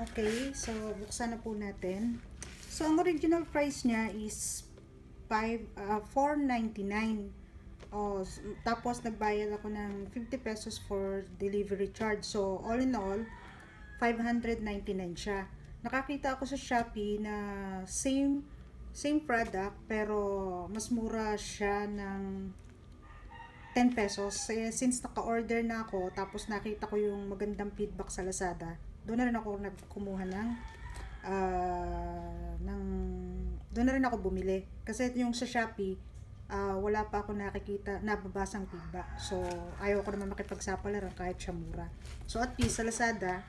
Okay, so buksan na po natin. So ang original price niya is 4.99. Oh, tapos nagbayad ako ng 50 pesos for delivery charge. So all in all, 599 siya. Nakakita ako sa Shopee na same product pero mas mura siya ng 10 pesos. Since naka-order na ako, tapos nakita ko yung magandang feedback sa Lazada, doon na rin ako nagkumuha doon na rin ako bumili. Kasi yung sa Shopee, wala pa ako nababasang feedback. So, ayaw ko naman makipagsapalaran kahit siya mura. So, at least sa Lazada,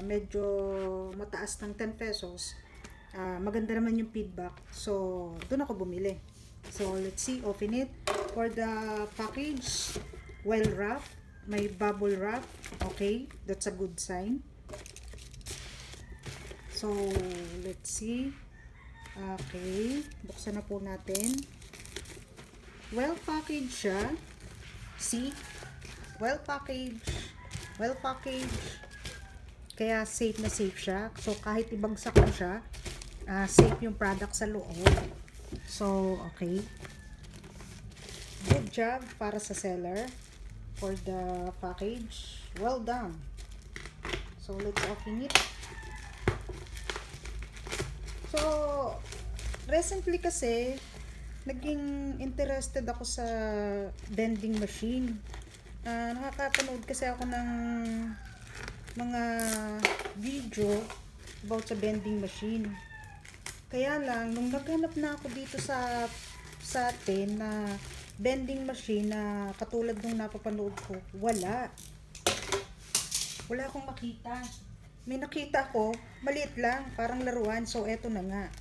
medyo mataas ng 10 pesos. Maganda naman yung feedback. So, doon ako bumili. So, let's see, open it. For the package, well wrapped, may bubble wrap. Okay, that's a good sign. So, let's see. Okay, buksan na po natin. Well packaged siya. See? Well packaged. Well packaged. Kaya safe na safe siya. So, kahit ibagsak mo siya, safe yung product sa loob. So, okay. Good job para sa seller for the package. Well done. So, let's open it. So, recently kasi, naging interested ako sa vending machine. Nakakapanood kasi ako ng mga video about sa vending machine. Kaya lang, nung naghanap na ako dito sa atin na vending machine na katulad nung napapanood ko, wala akong makita. May nakita ko, maliit lang, parang laruan. So, eto na nga.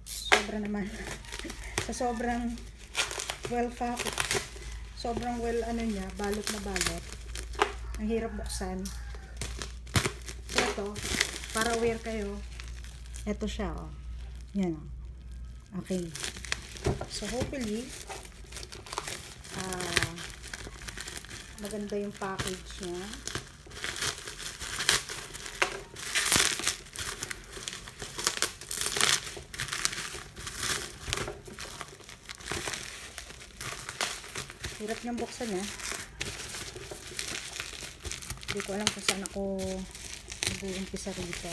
Sobra naman. Sa sobrang ano niya, balot na balot. Ang hirap buksan. So, ito, para aware kayo, eto siya, oh. Yan, oh. Okay. So, hopefully, maganda yung package niya. Hirap niyang buksan, eh. Hindi ko alam kung saan ako mag-uumpisa rito.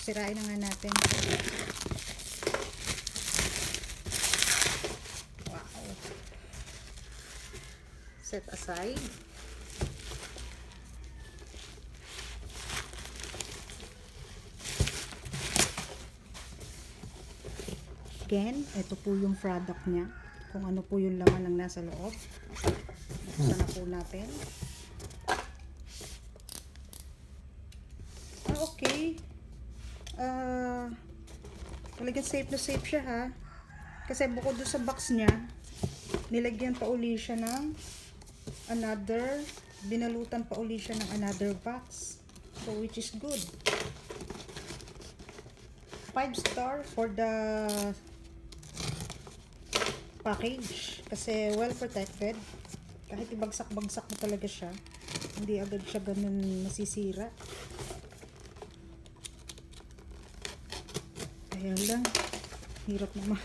Sirain na nga natin. Wow. Set aside. Again, ito po yung product niya. Kung ano po yung laman ng nasa loob. Buksan na po natin. Okay. Talagang safe na safe siya, ha. Kasi bukod doon sa box niya, nilagyan pa uli siya ng binalutan pa uli siya ng another box. So, which is good. 5 star for the package. Kasi well protected. Kahit ibagsak-bagsak mo talaga siya, hindi agad siya ganun masisira. Kaya lang, hirap naman.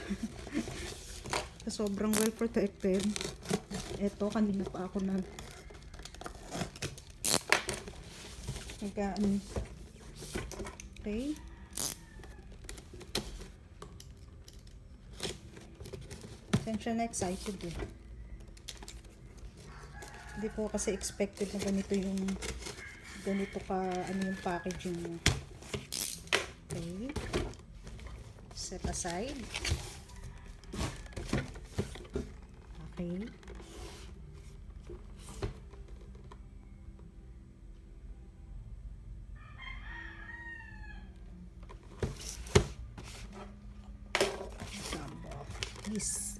Sobrang well protected. Ito, kanina pa ako okay. Sensya na excited, eh. Hindi ko kasi expected na ganito yung packaging niya. Okay. Set aside. Okay.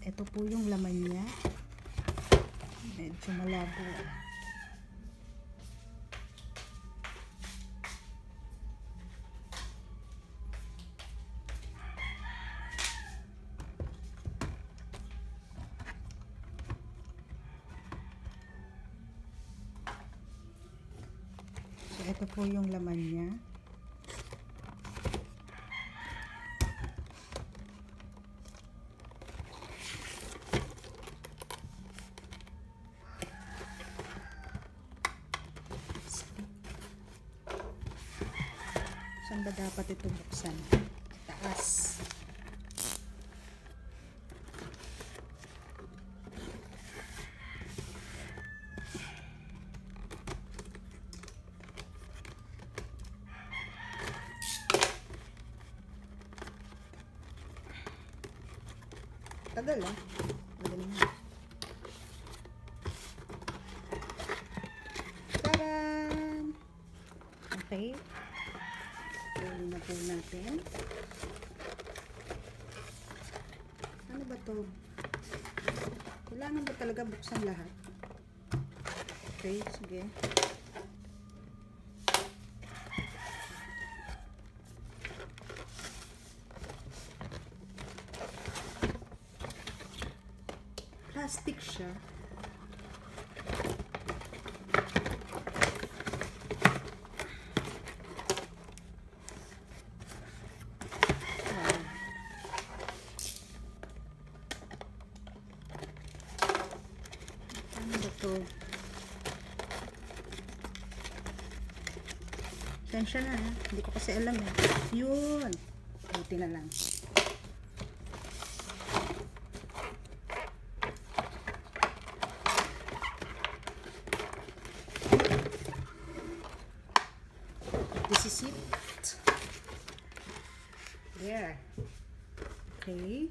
Ito po yung laman niya. Medyo malabo. ito po yung laman niya. Saan ba dapat ito buksan? Taas. Tagal ah. Magaling na. Taran! Okay. Tuloy na po natin. Ano ba to? Kailangan ba talaga buksan lahat? Okay, sige. Plastic siya. Ano ba to? Tensya na, hindi ko kasi alam eh. Yun. Buti na lang. This is it. There. Okay.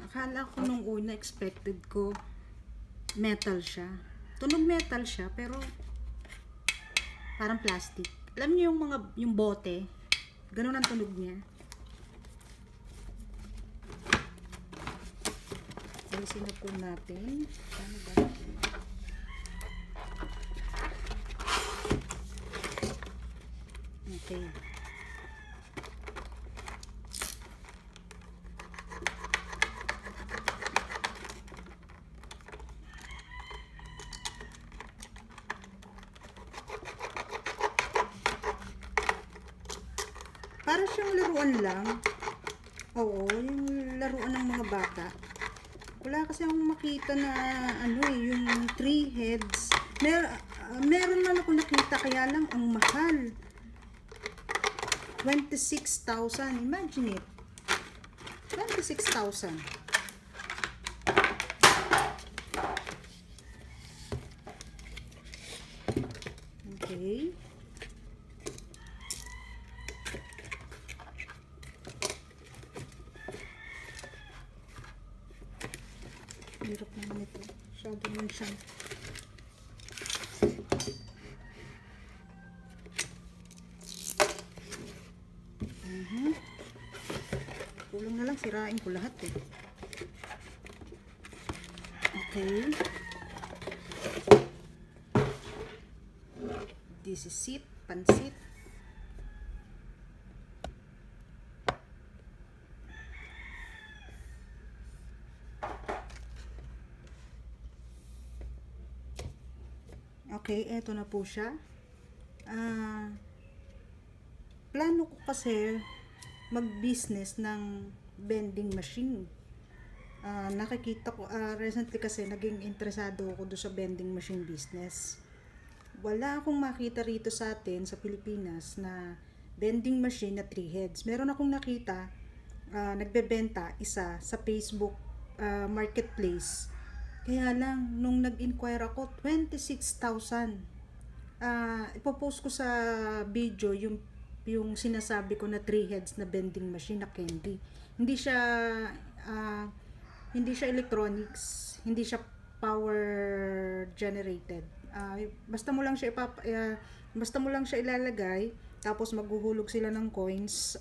Akala ko nung una expected ko metal siya. Tunog metal siya pero parang plastic. Alam niyo yung bote, ganun ang tunog niya. Alisin na po natin. Ano ba? Okay. Para siyang laruan lang. Oo, yung laruan ng mga bata. Wala kasi akong makita na ano eh, yung 3 heads. Meron man ako nakita kaya lang ang mahal. 26,000. Imagine it. 26,000. Okay. Hirap naman ito. Masyado naman siya. Kulang na lang, sirain ko lahat eh. Okay. This is it. Pansit. Okay, eto na po siya. Plano ko kasi mag-business ng vending machine. Nakikita ko, recently kasi naging interesado ako doon sa vending machine business. Wala akong makita rito sa atin, sa Pilipinas, na vending machine na 3 heads. Meron akong nakita, nagbebenta isa sa Facebook marketplace. Kaya lang, nung nag-inquire ako, 26,000. Ipopost ko sa video yung sinasabi ko na 3 heads na vending machine na candy. Hindi siya electronics, hindi siya power generated. Basta mo lang siya ilalagay, tapos maghuhulog sila ng coins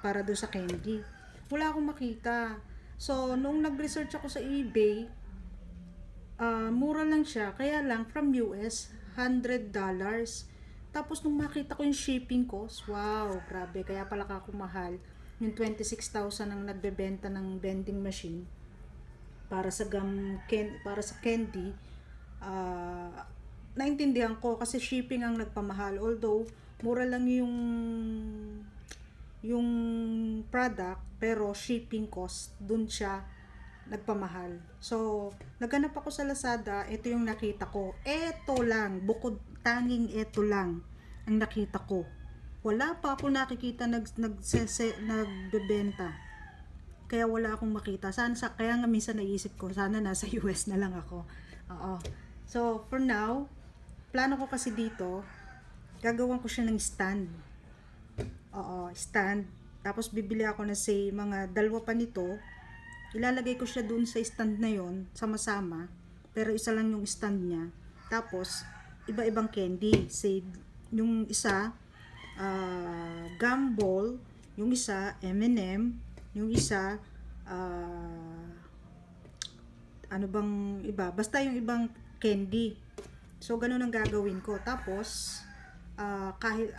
para do sa candy. Wala akong makita. So, nung nag-research ako sa eBay, mura lang siya, kaya lang from US, $100. Tapos nung makita ko yung shipping cost, wow, grabe, kaya pala ako mahal. yung 26,000 ang nagbebenta ng vending machine para sa para sa candy. Naintindihan ko kasi shipping ang nagpamahal, although mura lang yung product, pero shipping cost dun siya nagpamahal. So naghanap ako sa Lazada, ito yung nakita ko, eto lang, tanging eto lang ang nakita ko. Wala pa ako nakikita nagbebenta. Kaya wala akong makita. Kaya nga minsan naisip ko, sana nasa US na lang ako. Oo. So, for now, plano ko kasi dito, gagawan ko siya ng stand. Oo, stand. Tapos bibili ako na say, mga dalawa pa nito. Ilalagay ko siya dun sa stand na yon, sama-sama. Pero isa lang yung stand niya. Tapos, iba-ibang candy. Say, yung isa, gumball, yung isa M&M, yung isa ano bang iba, basta yung ibang candy. So ganun ang gagawin ko. Tapos kahit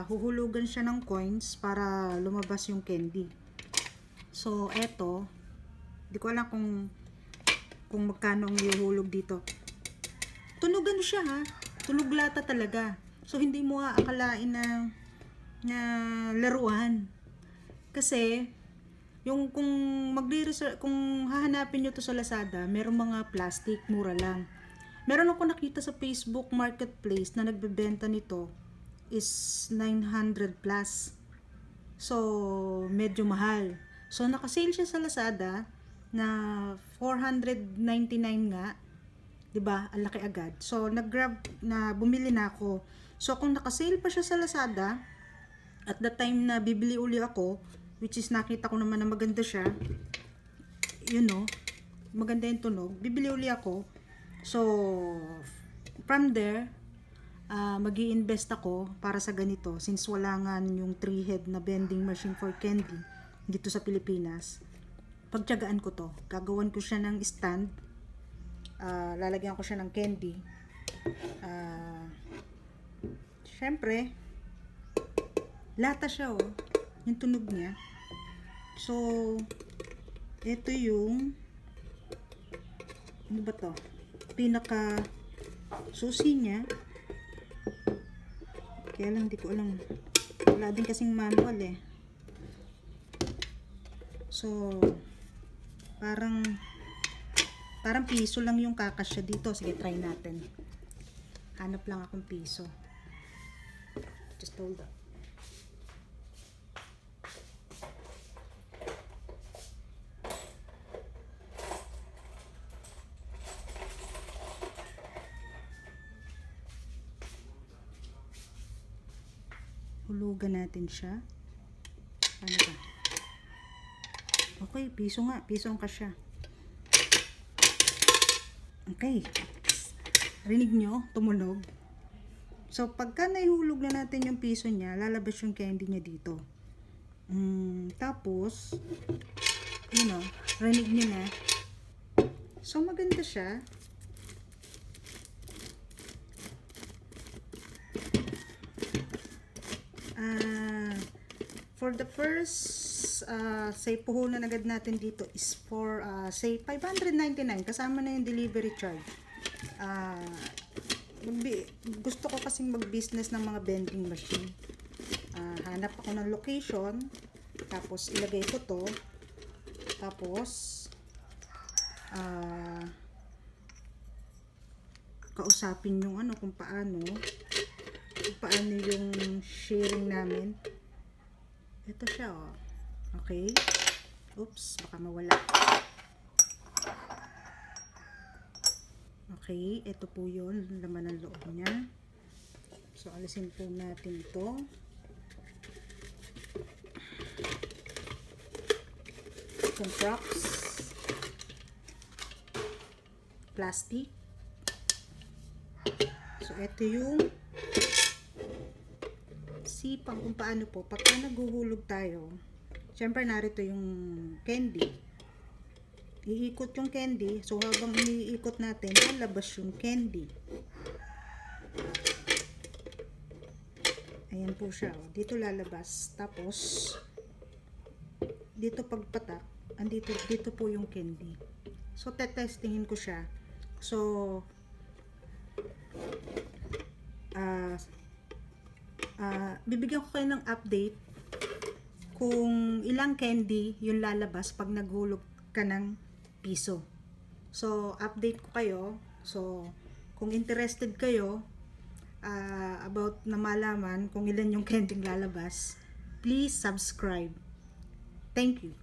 huhulugan siya ng coins para lumabas yung candy. So eto, di ko alam kung magkano ang ihuhulog dito. Tunog ano siya ha, tunog lata talaga. So hindi mo aakalain na laruan. Kasi yung kung kung hahanapin nyo to sa Lazada, merong mga plastic, mura lang. Meron ako nakita sa Facebook Marketplace na nagbebenta nito is 900 plus. So medyo mahal. So naka-sale siya sa Lazada na 499 nga. 'Di ba? Ang laki agad. So bumili na ako. So kung naka-sale pa siya sa Lazada, at the time na bibili uli ako, which is nakita ko naman na maganda siya, maganda yung tunog, bibili uli ako. So from there, mag-i-invest ako para sa ganito, since wala nga yung 3-head na vending machine for candy dito sa Pilipinas. Pagtiyagaan ko to, gagawan ko siya ng stand, lalagyan ko siya ng candy. Syempre, lata siya yung tunog niya. So, ito yung ano ba to? Pinaka susi niya. Kaya lang di ko alam. Wala din kasing manual eh. So, parang piso lang yung kakasya dito. Sige, try natin. Hanap lang akong piso. Just hold up. Hulugan natin siya. Ano ba? Okay, piso nga. Piso ang kasya. Okay. Rinig nyo? Tumunog. So, pagka naihulog na natin yung piso niya, lalabas yung candy niya dito. Tapos, rinig nyo na. So, maganda siya. For the first, say, puhunan agad natin dito is for, say, 599. Kasama na yung delivery charge. Gusto ko kasing mag-business ng mga vending machine. Hanap ako ng location, tapos ilagay ko to, tapos kausapin yung kung paano yung sharing namin. Ito siya okay. Oops, baka mawala. Okay, ito po yun, laman ng loob niya. So, alisin po natin ito. Itong props. Plastic. So, ito yung sipang kung paano po. Pagka naghuhulog tayo, syempre narito yung candy. Iikot yung candy. So, habang iniikot natin, lalabas yung candy. Ayan po siya. Dito lalabas. Tapos, dito pagpatak, dito po yung candy. So, tetestingin ko siya. So, bibigyan ko kayo ng update kung ilang candy yung lalabas pag naghulog ka ng piso. So, update ko kayo. So, kung interested kayo about na malaman kung ilan yung candy lalabas, please subscribe. Thank you.